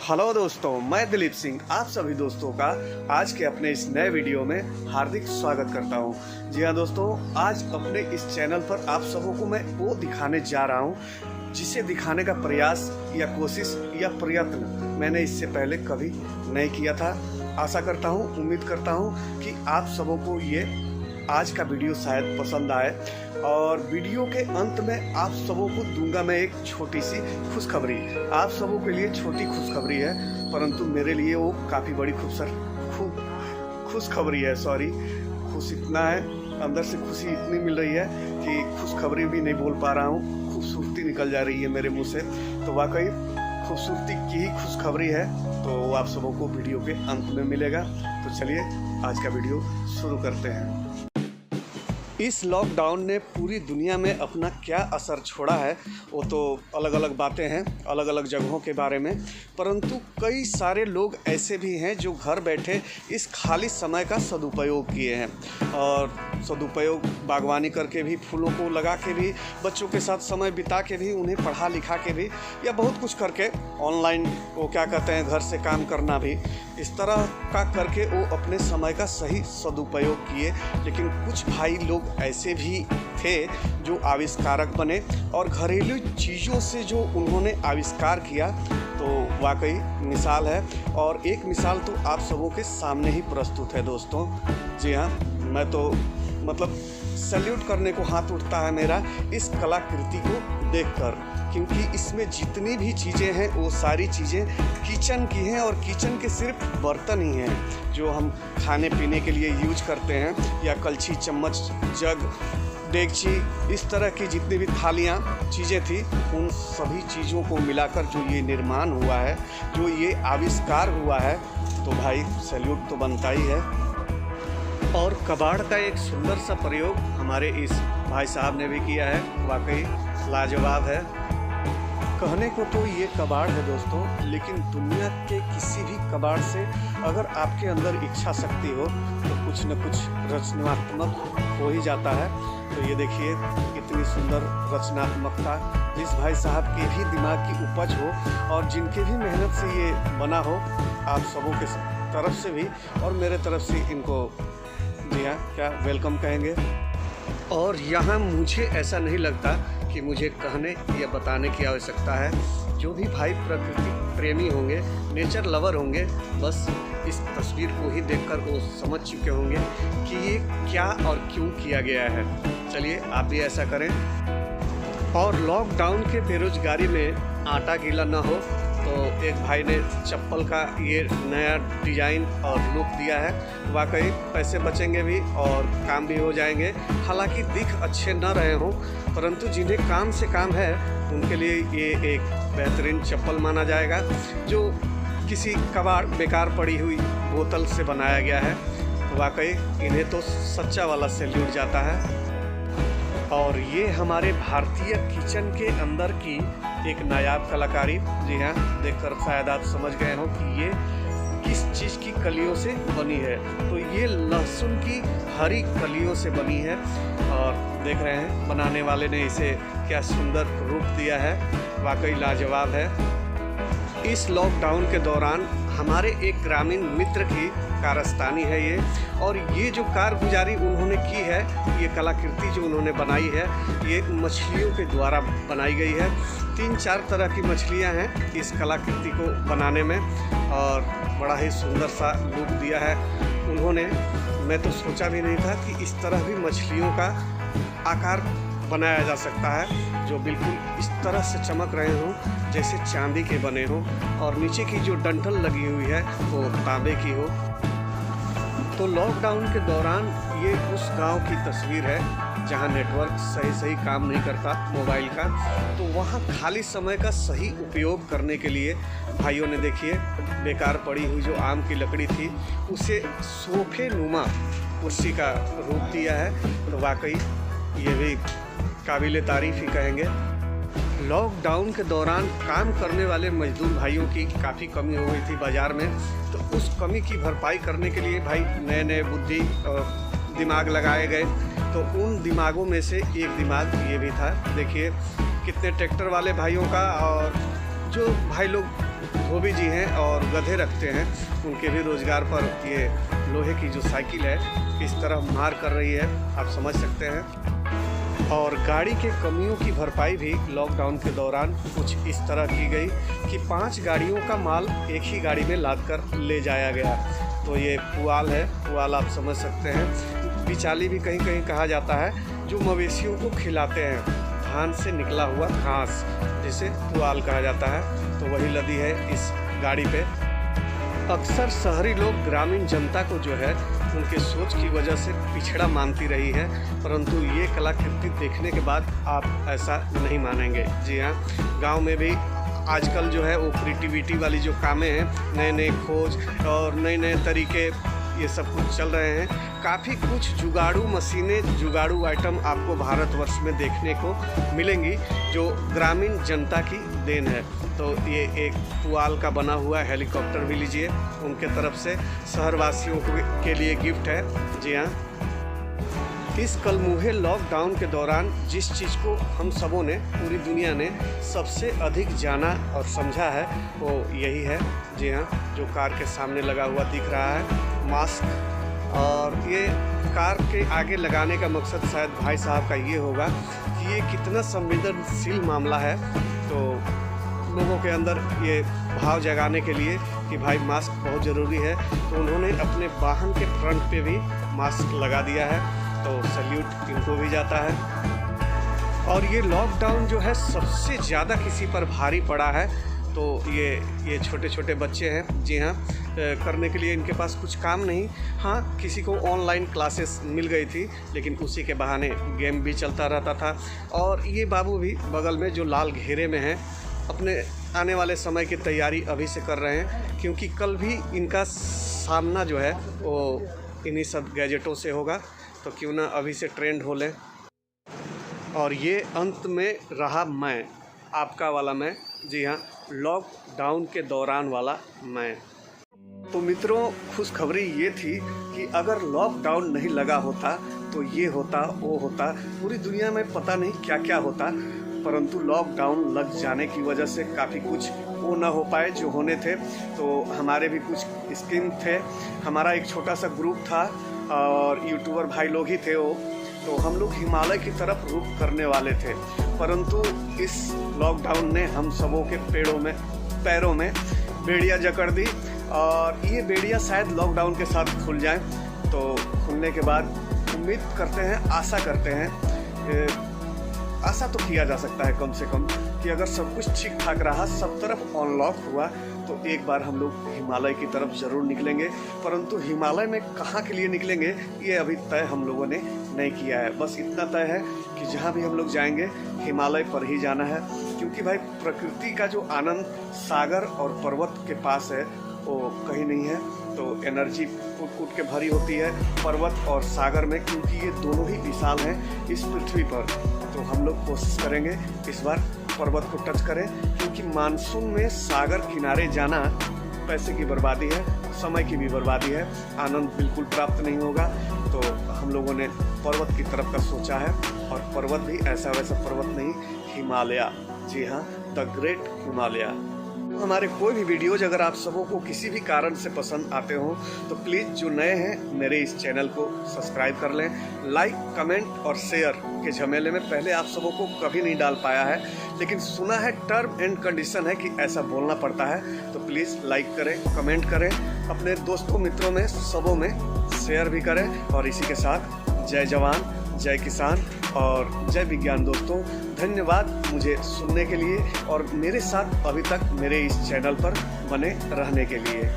Hello दोस्तों, मैं दिलीप सिंह आप सभी दोस्तों का आज के अपने इस नए वीडियो में हार्दिक स्वागत करता हूं। जी हाँ दोस्तों, आज अपने इस चैनल पर आप सबों को मैं वो दिखाने जा रहा हूं जिसे दिखाने का प्रयास या कोशिश या प्रयत्न मैंने इससे पहले कभी नहीं किया था। आशा करता हूं, उम्मीद करता हूं कि आप सबों को ये आज का वीडियो शायद पसंद आए। और वीडियो के अंत में आप सबों को दूंगा मैं एक छोटी सी खुशखबरी। आप सबों के लिए छोटी खुशखबरी है, परंतु मेरे लिए वो काफ़ी बड़ी खुशखबरी है। सॉरी, खुश इतना है, अंदर से खुशी इतनी मिल रही है कि खुशखबरी भी नहीं बोल पा रहा हूँ, खूबसूरती निकल जा रही है मेरे मुंह से। तो वाकई खूबसूरती की ही खुशखबरी है, तो आप सबों को वीडियो के अंत में मिलेगा। तो चलिए आज का वीडियो शुरू करते हैं। इस लॉकडाउन ने पूरी दुनिया में अपना क्या असर छोड़ा है वो तो अलग अलग बातें हैं, अलग अलग जगहों के बारे में। परंतु कई सारे लोग ऐसे भी हैं जो घर बैठे इस खाली समय का सदुपयोग किए हैं। और सदुपयोग बागवानी करके भी, फूलों को लगा के भी, बच्चों के साथ समय बिता के भी, उन्हें पढ़ा लिखा के भी, या बहुत कुछ करके ऑनलाइन वो क्या कहते हैं घर से काम करना भी, इस तरह का करके वो अपने समय का सही सदुपयोग किए। लेकिन कुछ भाई लोग ऐसे भी थे जो आविष्कारक बने और घरेलू चीज़ों से जो उन्होंने आविष्कार किया, तो वाकई मिसाल है। और एक मिसाल तो आप सबों के सामने ही प्रस्तुत है दोस्तों। जी हाँ, मैं तो मतलब सैल्यूट करने को हाथ उठता है मेरा इस कलाकृति को देखकर, क्योंकि इसमें जितनी भी चीज़ें हैं वो सारी चीज़ें किचन की हैं। और किचन के सिर्फ बर्तन ही हैं जो हम खाने पीने के लिए यूज करते हैं, या कलछी, चम्मच, जग, देगची, इस तरह की जितनी भी थालियाँ चीज़ें थी, उन सभी चीज़ों को मिलाकर जो ये निर्माण हुआ है, जो ये आविष्कार हुआ है, तो भाई सैल्यूट तो बनता ही है। और कबाड़ का एक सुंदर सा प्रयोग हमारे इस भाई साहब ने भी किया है, वाकई लाजवाब है। कहने को तो ये कबाड़ है दोस्तों, लेकिन दुनिया के किसी भी कबाड़ से अगर आपके अंदर इच्छा शक्ति हो तो कुछ न कुछ रचनात्मक हो ही जाता है। तो ये देखिए इतनी सुंदर रचनात्मकता जिस भाई साहब के भी दिमाग की उपज हो और जिनके भी मेहनत से ये बना हो, आप सबों के तरफ से भी और मेरे तरफ से इनको जी हाँ क्या वेलकम कहेंगे। और यहाँ मुझे ऐसा नहीं लगता कि मुझे कहने या बताने की आवश्यकता है। जो भी भाई प्रकृति प्रेमी होंगे, नेचर लवर होंगे, बस इस तस्वीर को ही देखकर वो समझ चुके होंगे कि ये क्या और क्यों किया गया है। चलिए आप भी ऐसा करें। और लॉकडाउन के बेरोजगारी में आटा गीला ना हो, तो एक भाई ने चप्पल का ये नया डिज़ाइन और लुक दिया है। वाकई पैसे बचेंगे भी और काम भी हो जाएंगे। हालांकि दिख अच्छे न रहे हों, परंतु जिन्हें काम से काम है उनके लिए ये एक बेहतरीन चप्पल माना जाएगा, जो किसी कबाड़ बेकार पड़ी हुई बोतल से बनाया गया है। वाकई इन्हें तो सच्चा वाला सैल्यूट जाता है। और ये हमारे भारतीय किचन के अंदर की एक नायाब कलाकारी। जी हाँ, देखकर शायद आप समझ गए हो कि ये किस चीज़ की कलियों से बनी है। तो ये लहसुन की हरी कलियों से बनी है। और देख रहे हैं बनाने वाले ने इसे क्या सुंदर रूप दिया है, वाकई लाजवाब है। इस लॉकडाउन के दौरान हमारे एक ग्रामीण मित्र की कारस्तानी है ये, और ये जो कारगुजारी उन्होंने की है, ये कलाकृति जो उन्होंने बनाई है, ये मछलियों के द्वारा बनाई गई है। 3-4 तरह की मछलियां हैं इस कलाकृति को बनाने में, और बड़ा ही सुंदर सा लुक दिया है उन्होंने। मैं तो सोचा भी नहीं था कि इस तरह भी मछलियों का आकार बनाया जा सकता है, जो बिल्कुल इस तरह से चमक रहे हों जैसे चांदी के बने हों, और नीचे की जो डंठल लगी हुई है वो तांबे की हो। तो लॉकडाउन के दौरान ये उस गांव की तस्वीर है जहां नेटवर्क सही काम नहीं करता मोबाइल का। तो वहां खाली समय का सही उपयोग करने के लिए भाइयों ने देखिए बेकार पड़ी हुई जो आम की लकड़ी थी उसे सोफे नुमा कुर्सी का रूप दिया है। तो वाकई ये भी काबिल तारीफ़ ही कहेंगे। लॉकडाउन के दौरान काम करने वाले मजदूर भाइयों की काफ़ी कमी हो गई थी बाज़ार में। तो उस कमी की भरपाई करने के लिए भाई नए बुद्धि और दिमाग लगाए गए। तो उन दिमागों में से एक दिमाग ये भी था, देखिए कितने ट्रैक्टर वाले भाइयों का और जो भाई लोग धोबी जी हैं और गधे रखते हैं, उनके भी रोज़गार पर ये लोहे की जो साइकिल है इस तरह मार कर रही है, आप समझ सकते हैं। और गाड़ी के कमियों की भरपाई भी लॉकडाउन के दौरान कुछ इस तरह की गई कि 5 गाड़ियों का माल एक ही गाड़ी में लाद कर ले जाया गया। तो ये पुआल है, पुआल आप समझ सकते हैं। बिचाली भी कहीं कहीं कहा जाता है, जो मवेशियों को खिलाते हैं, धान से निकला हुआ घास जिसे पुआल कहा जाता है, तो वही लदी है इस गाड़ी पे। अक्सर शहरी लोग ग्रामीण जनता को जो है उनके सोच की वजह से पिछड़ा मानती रही है, परंतु ये कलाकृति देखने के बाद आप ऐसा नहीं मानेंगे। जी हाँ, गांव में भी आजकल जो है वो क्रिएटिविटी वाली जो कामें हैं, नए नए खोज और नए नए तरीके ये सब कुछ चल रहे हैं। काफ़ी कुछ जुगाड़ू मशीनें, जुगाड़ू आइटम आपको भारतवर्ष में देखने को मिलेंगी, जो ग्रामीण जनता की देन है। तो ये एक पुआल का बना हुआ हेलीकॉप्टर भी लीजिए, उनके तरफ से शहरवासियों के लिए गिफ्ट है। जी हाँ, इस कलमुहे लॉकडाउन के दौरान जिस चीज़ को हम सबों ने, पूरी दुनिया ने सबसे अधिक जाना और समझा है वो यही है। जी हाँ, जो कार के सामने लगा हुआ दिख रहा है मास्क, और ये कार के आगे लगाने का मकसद शायद भाई साहब का ये होगा कि ये कितना संवेदनशील मामला है, तो लोगों के अंदर ये भाव जगाने के लिए कि भाई मास्क बहुत ज़रूरी है, तो उन्होंने अपने वाहन के फ्रंट पे भी मास्क लगा दिया है। तो सैल्यूट इनको भी जाता है। और ये लॉकडाउन जो है सबसे ज़्यादा किसी पर भारी पड़ा है, तो ये छोटे छोटे बच्चे हैं। जी हाँ, करने के लिए इनके पास कुछ काम नहीं। हाँ, किसी को ऑनलाइन क्लासेस मिल गई थी, लेकिन उसी के बहाने गेम भी चलता रहता था। और ये बाबू भी बगल में जो लाल घेरे में हैं, अपने आने वाले समय की तैयारी अभी से कर रहे हैं, क्योंकि कल भी इनका सामना जो है वो इन्हीं सब गैजेटों से होगा, तो क्यों ना अभी से ट्रेंड हो लें। और ये अंत में रहा मैं, आपका वाला मैं। जी हाँ, लॉकडाउन के दौरान वाला मैं। तो मित्रों, खुशखबरी ये थी कि अगर लॉकडाउन नहीं लगा होता तो ये होता, वो होता, पूरी दुनिया में पता नहीं क्या क्या होता, परंतु लॉकडाउन लग जाने की वजह से काफ़ी कुछ वो ना हो पाए जो होने थे। तो हमारे भी कुछ स्कीम थे, हमारा एक छोटा सा ग्रुप था और यूट्यूबर भाई लोग ही थे वो, तो हम लोग हिमालय की तरफ रुख करने वाले थे, परंतु इस लॉकडाउन ने हम सबों के पैरों में बेड़ियाँ जकड़ दी। और ये बेड़ियाँ शायद लॉकडाउन के साथ खुल जाएं, तो खुलने के बाद उम्मीद करते हैं, आशा करते हैं, आशा तो किया जा सकता है कम से कम, कि अगर सब कुछ ठीक ठाक रहा, सब तरफ अनलॉक हुआ, तो एक बार हम लोग हिमालय की तरफ ज़रूर निकलेंगे। परंतु हिमालय में कहाँ के लिए निकलेंगे ये अभी तय हम लोगों ने नहीं किया है। बस इतना तय है कि जहाँ भी हम लोग जाएंगे हिमालय पर ही जाना है, क्योंकि भाई प्रकृति का जो आनंद सागर और पर्वत के पास है वो कहीं नहीं है। तो एनर्जी कूट के भरी होती है पर्वत और सागर में, क्योंकि ये दोनों ही विशाल हैं इस पृथ्वी पर। तो हम लोग कोशिश करेंगे इस बार पर्वत को टच करें, क्योंकि मानसून में सागर किनारे जाना पैसे की बर्बादी है, समय की भी बर्बादी है, आनंद बिल्कुल प्राप्त नहीं होगा। तो हम लोगों ने पर्वत की तरफ का सोचा है, और पर्वत भी ऐसा वैसा पर्वत नहीं, हिमालय। जी हाँ, द ग्रेट हिमालय। हमारे कोई भी वीडियोज अगर आप सबों को किसी भी कारण से पसंद आते हो तो प्लीज़ जो नए हैं मेरे इस चैनल को सब्सक्राइब कर लें। लाइक, कमेंट और शेयर के झमेले में पहले आप सबों को कभी नहीं डाल पाया है, लेकिन सुना है टर्म एंड कंडीशन है कि ऐसा बोलना पड़ता है। तो प्लीज़ लाइक करें, कमेंट करें, अपने दोस्तों मित्रों में सबों में शेयर भी करें। और इसी के साथ जय जवान, जय किसान और जय विज्ञान। दोस्तों, धन्यवाद मुझे सुनने के लिए और मेरे साथ अभी तक मेरे इस चैनल पर बने रहने के लिए।